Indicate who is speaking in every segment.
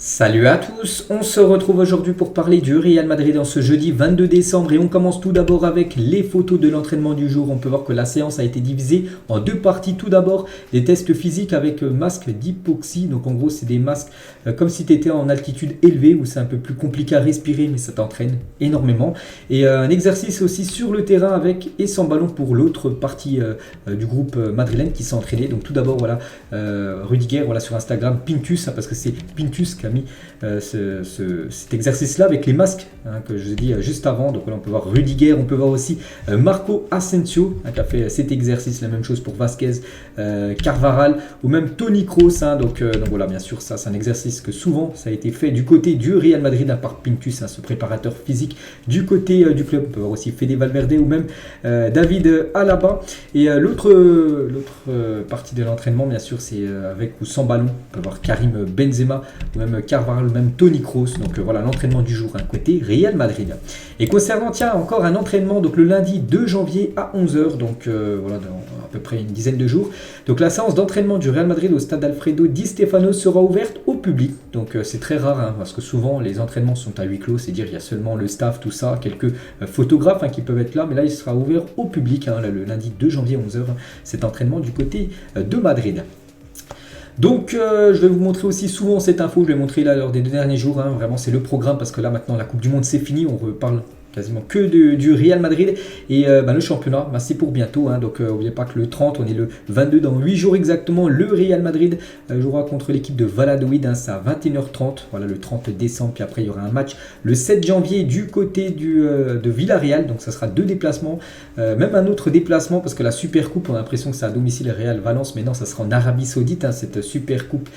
Speaker 1: Salut à tous, on se retrouve aujourd'hui pour parler du Real Madrid en ce jeudi 22 décembre et on commence tout d'abord avec les photos de l'entraînement du jour. On peut voir que la séance a été divisée en deux parties. Tout d'abord, des tests physiques avec masque d'hypoxie. Donc en gros, c'est des masques comme si tu étais en altitude élevée où c'est un peu plus compliqué à respirer mais ça t'entraîne énormément. Et un exercice aussi sur le terrain avec et sans ballon pour l'autre partie du groupe madrilène qui s'est entraîné. Donc tout d'abord, voilà, Rudiger, voilà sur Instagram, Pintus, parce que c'est Pintus qui a mis cet exercice-là avec les masques que je vous ai dit juste avant. Donc là, on peut voir Rudiger, on peut voir aussi Marco Asensio qui a fait cet exercice, la même chose pour Vasquez, Carvajal ou même Toni Kroos. Donc voilà, bien sûr, ça c'est un exercice que souvent ça a été fait du côté du Real Madrid, à part Pintus, ce préparateur physique du côté du club. On peut voir aussi Fede Valverde ou même David Alaba. Et l'autre partie de l'entraînement, bien sûr, c'est avec ou sans ballon. On peut voir Karim Benzema ou même Carvajal ou même Toni Kroos. Donc voilà l'entraînement du jour, côté Real Madrid. Et concernant, tiens, encore un entraînement donc le lundi 2 janvier à 11h, donc voilà, dans à peu près une dizaine de jours. Donc la séance d'entraînement du Real Madrid au stade Alfredo Di Stéfano sera ouverte au public. Donc c'est très rare, parce que souvent les entraînements sont à huis clos, c'est-à-dire il y a seulement le staff, tout ça, quelques photographes qui peuvent être là, mais là il sera ouvert au public, là, le lundi 2 janvier à 11h, cet entraînement du côté de Madrid. Donc je vais vous montrer aussi souvent cette info, je vais montrer là lors des 2 derniers jours, vraiment c'est le programme parce que là maintenant la Coupe du Monde c'est fini, on reparle quasiment que du Real Madrid et le championnat c'est pour bientôt, donc n'oubliez pas que le 30 on est le 22, dans 8 jours exactement, le Real Madrid jouera contre l'équipe de Valladolid, c'est à 21h30, voilà le 30 décembre, puis après il y aura un match le 7 janvier du côté de Villarreal, donc ça sera 2 déplacements, même un autre déplacement parce que la Super Coupe on a l'impression que c'est à domicile Real Valence, mais non, ça sera en Arabie Saoudite, cette Super Coupe,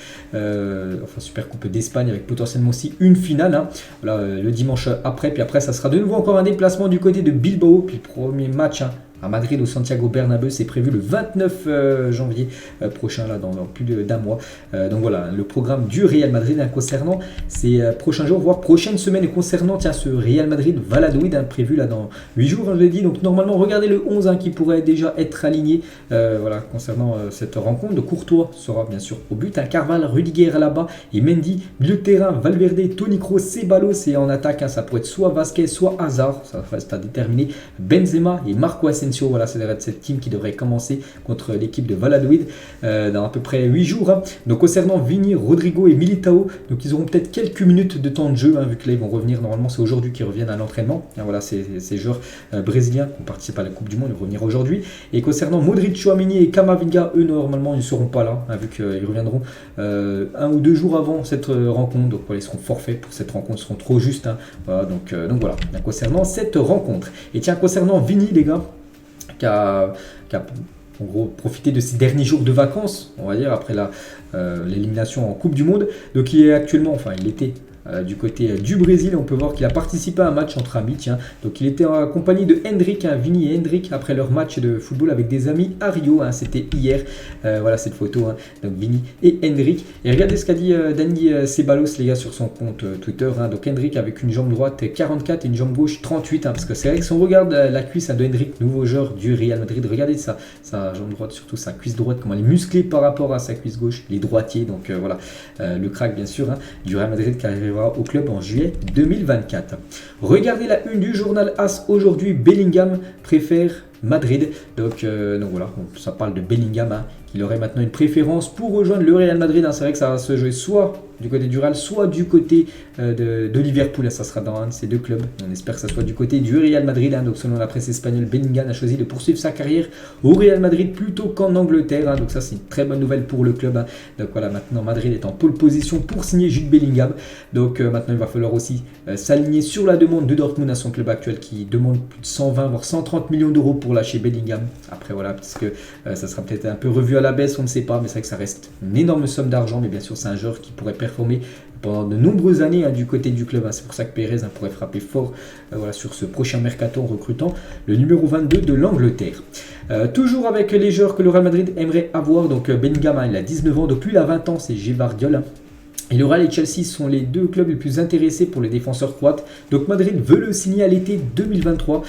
Speaker 1: Super Coupe d'Espagne avec potentiellement aussi une finale, voilà, le dimanche après, puis après ça sera de nouveau encore un déplacement du côté de Bilbao, puis le premier match à Madrid au Santiago Bernabéu, c'est prévu le 29 janvier prochain, là dans plus d'un mois. Donc voilà, le programme du Real Madrid concernant ces prochains jours, voire prochaines semaines, et concernant ce Real Madrid Valladolid prévu là dans 8 jours, je l'ai dit. Donc normalement, regardez le 11 qui pourrait déjà être aligné voilà, concernant cette rencontre. De Courtois sera bien sûr au but, Carvalho, Rudiger là-bas et Mendy, milieu de terrain, Valverde, Toni Kroos, Ceballos, et en attaque, ça pourrait être soit Vasquez, soit Hazard, ça reste à déterminer, Benzema et Marco Asensio. Voilà, c'est cette team qui devrait commencer contre l'équipe de Valladolid dans à peu près 8 jours. Donc concernant Vini, Rodrigo et Militao, donc ils auront peut-être quelques minutes de temps de jeu, vu que là ils vont revenir, normalement c'est aujourd'hui qu'ils reviennent à l'entraînement. Voilà, ces joueurs brésiliens qui ont participé à la Coupe du Monde, ils vont revenir aujourd'hui. Et concernant Modric, Tchouaméni et Camavinga, eux normalement ils ne seront pas là, vu qu'ils reviendront 1 ou 2 jours avant cette rencontre. Donc voilà, ils seront forfaits pour cette rencontre, ils seront trop justes. Voilà, donc voilà, concernant cette rencontre. Et tiens, concernant Vini, les gars, qui a en gros profité de ces derniers jours de vacances, on va dire, après l'élimination en Coupe du Monde. Donc il est actuellement, il était du côté du Brésil. On peut voir qu'il a participé à un match entre amis. Donc il était en compagnie de Hendrik, Vini et Hendrik, après leur match de football avec des amis à Rio. C'était hier. Voilà cette photo. Donc Vini et Hendrik. Et regardez ce qu'a dit Dani Ceballos, les gars, sur son compte Twitter. Donc Hendrik avec une jambe droite 44 et une jambe gauche 38. Parce que c'est vrai que si on regarde la cuisse de Hendrik, nouveau joueur du Real Madrid, regardez sa jambe droite, surtout sa cuisse droite, comment elle est musclée par rapport à sa cuisse gauche. Il est droitier. Donc voilà, le crack bien sûr du Real Madrid qui arrive au club en juillet 2024. Regardez la une du journal AS aujourd'hui, Bellingham préfère Madrid. Donc voilà, ça parle de Bellingham qu'il aurait maintenant une préférence pour rejoindre le Real Madrid. C'est vrai que ça va se jouer soit du côté du Real, soit du côté de Liverpool. Ça sera dans un de ces deux clubs. On espère que ça soit du côté du Real Madrid. Donc selon la presse espagnole, Bellingham a choisi de poursuivre sa carrière au Real Madrid plutôt qu'en Angleterre. Donc ça, c'est une très bonne nouvelle pour le club. Donc voilà, maintenant Madrid est en pole position pour signer Jude Bellingham. Donc maintenant, il va falloir aussi s'aligner sur la demande de Dortmund à son club actuel qui demande plus de 120 voire 130 millions d'euros pour lâcher Bellingham. Après voilà, parce que ça sera peut-être un peu revu à la baisse, on ne sait pas, mais c'est vrai que ça reste une énorme somme d'argent. Mais bien sûr, c'est un joueur qui pourrait performer pendant de nombreuses années du côté du club. C'est pour ça que Pérez pourrait frapper fort voilà, sur ce prochain mercato en recrutant le numéro 22 de l'Angleterre. Toujours avec les joueurs que le Real Madrid aimerait avoir, donc Bellingham, il a 19 ans, donc lui il a 20 ans, c'est Gvardiol. Et le Real et Chelsea sont les deux clubs les plus intéressés pour les défenseurs croates. Donc Madrid veut le signer à l'été 2023.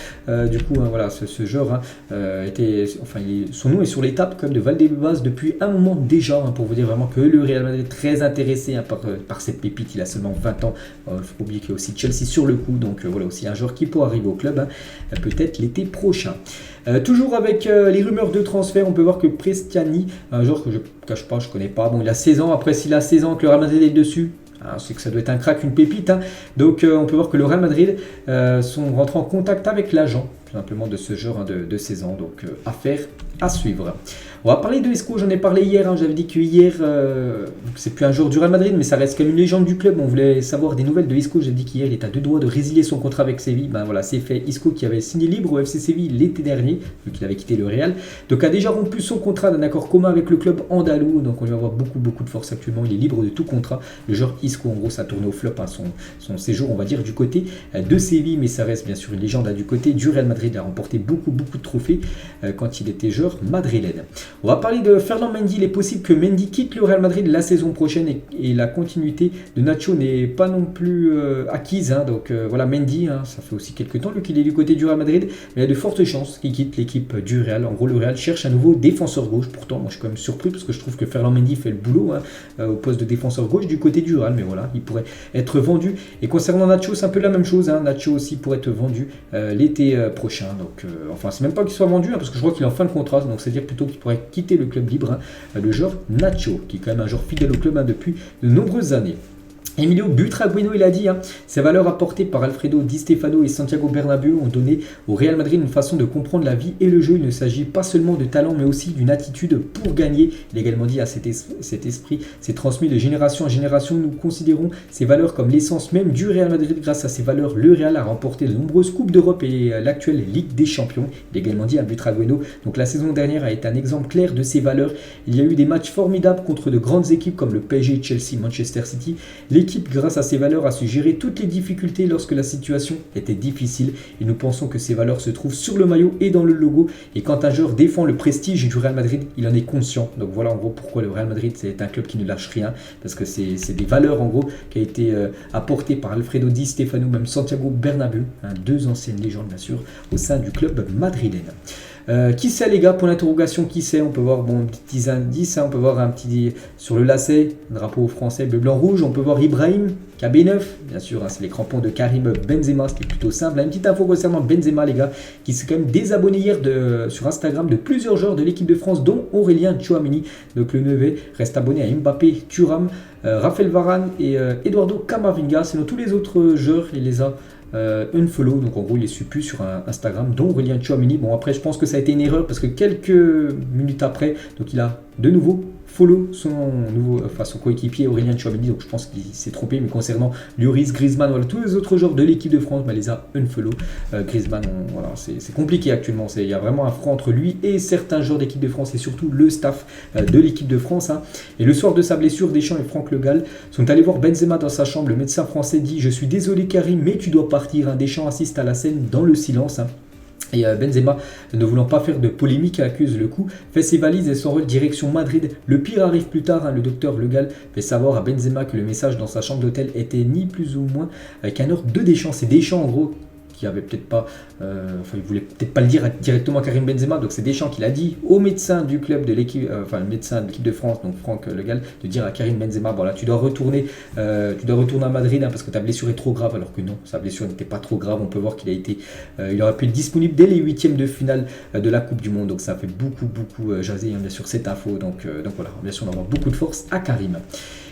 Speaker 1: Du coup, voilà, ce joueur son nom est sur les tables comme de Valdebebas depuis un moment déjà. Pour vous dire vraiment que le Real Madrid est très intéressé par cette pépite. Il a seulement 20 ans. Il ne faut pas oublier qu'il y a aussi Chelsea sur le coup. Donc voilà aussi un joueur qui pourra arriver au club peut-être l'été prochain. Toujours avec les rumeurs de transfert, on peut voir que Prestiani, un joueur que je ne cache pas, je ne connais pas, bon il a 16 ans, après s'il a 16 ans que le Real Madrid est dessus, c'est que ça doit être un crack, une pépite. Donc on peut voir que le Real Madrid sont rentrés en contact avec l'agent, tout simplement de ce joueur de 16 ans, donc affaire à suivre. On va parler de Isco, j'en ai parlé hier, j'avais dit que hier, c'est plus un joueur du Real Madrid, mais ça reste quand même une légende du club. On voulait savoir des nouvelles de Isco, j'ai dit qu'hier il était à 2 doigts de résilier son contrat avec Séville. Ben voilà, c'est fait. Isco qui avait signé libre au FC Séville l'été dernier, vu qu'il avait quitté le Real, donc a déjà rompu son contrat d'un accord commun avec le club andalou, donc on lui envoie beaucoup de force actuellement, il est libre de tout contrat. Le joueur Isco, en gros, ça tourne au flop, son séjour, on va dire, du côté de Séville, mais ça reste bien sûr une légende du côté du Real Madrid, il a remporté beaucoup de trophées quand il était joueur madrilène. On va parler de Ferland Mendy. Il est possible que Mendy quitte le Real Madrid la saison prochaine et la continuité de Nacho n'est pas non plus acquise. Donc voilà, Mendy, ça fait aussi quelques temps qu'il est du côté du Real Madrid, mais il y a de fortes chances qu'il quitte l'équipe du Real. En gros, le Real cherche un nouveau défenseur gauche. Pourtant, moi je suis quand même surpris parce que je trouve que Ferland Mendy fait le boulot au poste de défenseur gauche du côté du Real, mais voilà, il pourrait être vendu. Et concernant Nacho, c'est un peu la même chose. Nacho aussi pourrait être vendu l'été prochain. Donc, enfin, c'est même pas qu'il soit vendu parce que je crois qu'il est en fin de contrat, donc c'est-à-dire plutôt qu'il pourrait quitter le club libre, le joueur Nacho, qui est quand même un joueur fidèle au club depuis de nombreuses années. Emilio Butragueño, il a dit, ses valeurs apportées par Alfredo Di Stefano et Santiago Bernabéu ont donné au Real Madrid une façon de comprendre la vie et le jeu. Il ne s'agit pas seulement de talent, mais aussi d'une attitude pour gagner. Il a également dit, cet esprit s'est transmis de génération en génération. Nous considérons ces valeurs comme l'essence même du Real Madrid. Grâce à ces valeurs, le Real a remporté de nombreuses Coupes d'Europe et l'actuelle Ligue des Champions. Il a également dit à Butragueño, donc la saison dernière a été un exemple clair de ces valeurs. Il y a eu des matchs formidables contre de grandes équipes comme le PSG, Chelsea, Manchester City. L'équipe, grâce à ses valeurs, a su gérer toutes les difficultés lorsque la situation était difficile. Et nous pensons que ces valeurs se trouvent sur le maillot et dans le logo. Et quand un joueur défend le prestige du Real Madrid, il en est conscient. Donc voilà en gros pourquoi le Real Madrid c'est un club qui ne lâche rien. Parce que c'est des valeurs en gros qui a été apportées par Alfredo Di Stefano, même Santiago Bernabéu, deux anciennes légendes bien sûr, au sein du club madrilène. Qui sait les gars, pour l'interrogation, qui sait, on peut voir petits indices, on peut voir un petit sur le lacet, drapeau français bleu blanc rouge, on peut voir Ibrahim KB9, bien sûr, c'est les crampons de Karim Benzema, c'était plutôt simple. Une petite info concernant Benzema les gars, qui s'est quand même désabonné hier sur Instagram de plusieurs joueurs de l'équipe de France, dont Aurélien Tchouameni. Donc le Neveu reste abonné à Mbappé, Thuram, Raphaël Varane et Eduardo Camavinga. Sinon tous les autres joueurs, il les a unfollow, donc en gros il est su plus sur Instagram, dont Aurélien Tchouameni. Bon après je pense que ça a été une erreur parce que quelques minutes après, donc il a de nouveau follow son coéquipier Aurélien Tchouameni, donc je pense qu'il s'est trompé. Mais concernant Lloris, Griezmann, voilà, tous les autres joueurs de l'équipe de France, les a unfollow. Griezmann, voilà, c'est compliqué actuellement, il y a vraiment un front entre lui et certains joueurs d'équipe de France et surtout le staff de l'équipe de France. Et le soir de sa blessure, Deschamps et Franck Le Gall sont allés voir Benzema dans sa chambre. Le médecin français dit: je suis désolé Karim, mais tu dois partir. Deschamps assiste à la scène dans le silence. Et Benzema, ne voulant pas faire de polémique, accuse le coup, fait ses valises et s'envole direction Madrid. Le pire arrive plus tard, le docteur Le Gall fait savoir à Benzema que le message dans sa chambre d'hôtel était ni plus ou moins qu'un ordre de Deschamps. C'est Deschamps en gros qui avait peut-être pas, il voulait peut-être pas le dire directement à Karim Benzema, donc c'est Deschamps qui l'a dit au médecin du club de l'équipe, le médecin de l'équipe de France, donc Franck Le Gall, de dire à Karim Benzema, voilà, tu dois retourner à Madrid parce que ta blessure est trop grave, alors que non, sa blessure n'était pas trop grave. On peut voir qu'il a été, il aurait pu être disponible dès les huitièmes de finale de la Coupe du Monde, donc ça fait beaucoup jaser bien sûr cette info, donc voilà, bien sûr on envoie beaucoup de force à Karim.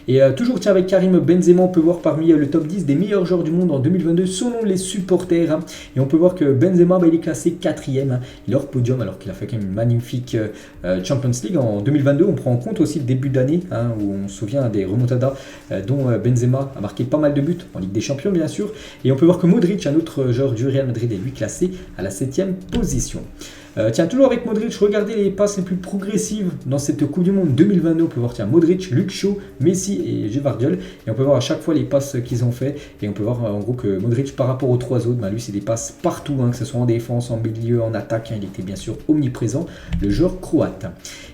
Speaker 1: Et toujours avec Karim Benzema, on peut voir parmi le top 10 des meilleurs joueurs du monde en 2022 selon les supporters. Et on peut voir que Benzema il est classé 4ème, il est hors podium alors qu'il a fait quand même une magnifique Champions League en 2022. On prend en compte aussi le début d'année où on se souvient des remontadas dont Benzema a marqué pas mal de buts en Ligue des Champions bien sûr. Et on peut voir que Modric, un autre joueur du Real Madrid, est lui classé à la 7ème position. Tiens, toujours avec Modric, regardez les passes les plus progressives dans cette Coupe du Monde 2022. On peut voir, tiens, Modric, Luke Shaw, Messi et Gvardiol. Et on peut voir à chaque fois les passes qu'ils ont fait. Et on peut voir en gros que Modric, par rapport aux trois autres, lui, c'est des passes partout, que ce soit en défense, en milieu, en attaque. Il était bien sûr omniprésent, le joueur croate.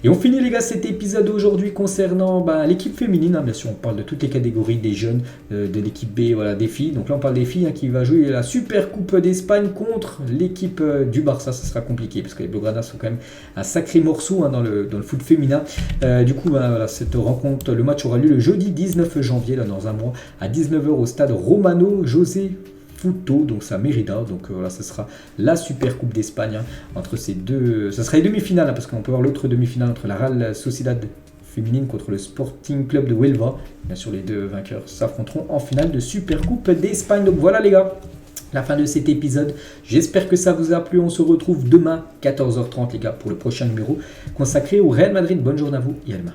Speaker 1: Et on finit, les gars, cet épisode aujourd'hui concernant l'équipe féminine. Bien sûr, on parle de toutes les catégories, des jeunes, de l'équipe B, voilà, des filles. Donc là, on parle des filles qui va jouer la Super Coupe d'Espagne contre l'équipe du Barça. Ça sera compliqué parce que les Blaugrana sont quand même un sacré morceau dans le foot féminin. Du coup, voilà, cette rencontre, le match aura lieu le jeudi 19 janvier, là, dans un mois, à 19 h au stade Romano José Futo, donc ça Mérida. Donc voilà, ce sera la Super Coupe d'Espagne entre ces deux. Ça sera les demi-finales, parce qu'on peut voir l'autre demi-finale entre la Real Sociedad féminine contre le Sporting Club de Huelva. Bien sûr, les deux vainqueurs s'affronteront en finale de Super Coupe d'Espagne. Donc voilà, les gars, la fin de cet épisode. J'espère que ça vous a plu. On se retrouve demain 14 h 30, les gars, pour le prochain numéro consacré au Real Madrid. Bonne journée à vous et à demain.